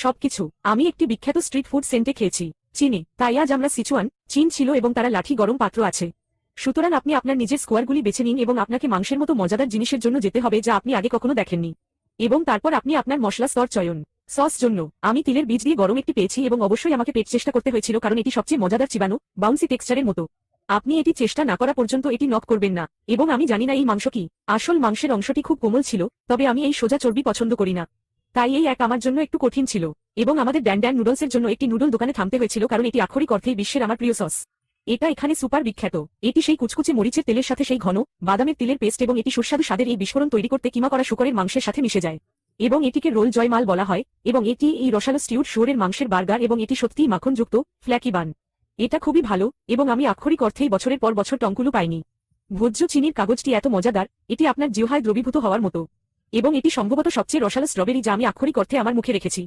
সবকিছু আমি একটি বিখ্যাত স্ট্রিট ফুড সেন্টে খেয়েছি চীনে, তাই আজ আমরা সিচুয়ান চীন ছিল এবং তারা লাঠি গরম পাত্র আছে। সুতরাং আপনি আপনার নিজের স্কোয়ারগুলি বেছে নিন এবং আপনাকে মাংসের মতো মজাদার জিনিসের জন্য যেতে হবে যা আপনি আগে কখনো দেখেননি। এবং তারপর আপনি আপনার মশলা স্তর চয়ন। সস জন্য আমি তিলের বীজ দিয়ে গরম একটি পেয়েছি এবং অবশ্যই আমাকে পেট চেষ্টা করতে হয়েছিল কারণ এটি সবচেয়ে মজাদার চিবানো বাউন্সি টেক্সচারের মতো। আপনি এটি চেষ্টা না করা পর্যন্ত এটি নক করবেন না। এবং আমি জানি না এই মাংস কি, আসল মাংসের অংশটি খুব কোমল ছিল, তবে আমি এই সোজা চর্বি পছন্দ করি না, তাই এই এক আমার জন্য একটু কঠিন ছিল। এবং আমাদের ড্যান নুডলসের জন্য একটি নুডল দোকানে থামতে হয়েছিল কারণ এটি আক্ষরিক অর্থেই বিশ্বের আমার প্রিয় সস। এটা এখানে সুপার বিখ্যাত। এটি সেই কুচকুচে মরিচের তেলের সাথে সেই ঘন বাদামের তিলের পেস্ট এবং এটি সুস্বাদু স্বাদের এই বিস্ফোরণ তৈরি করতে কিমা করা শূকরের মাংসের সাথে মিশে যায়। এবং এটিকে রোল জয়মাল বলা হয় এবং এটি এই রসালো স্টিউড শুয়োরের মাংসের বার্গার এবং এটি সত্যিই মাখনযুক্ত ফ্ল্যাকি বান। এটা খুবই ভালো এবং আমি আক্ষরিক অর্থেই বছরের পর বছর টঙ্কুলু পাইনি। ভোজ্য চিনির কাগজটি এত মজাদার, এটি আপনার জিহ্বায় দ্রবীভূত হওয়ার মতো। এবং এটি সম্ভবত সবচেয়ে রসালো স্ট্রবেরি যা আমি আক্ষরিক অর্থে আমার মুখে রেখেছি।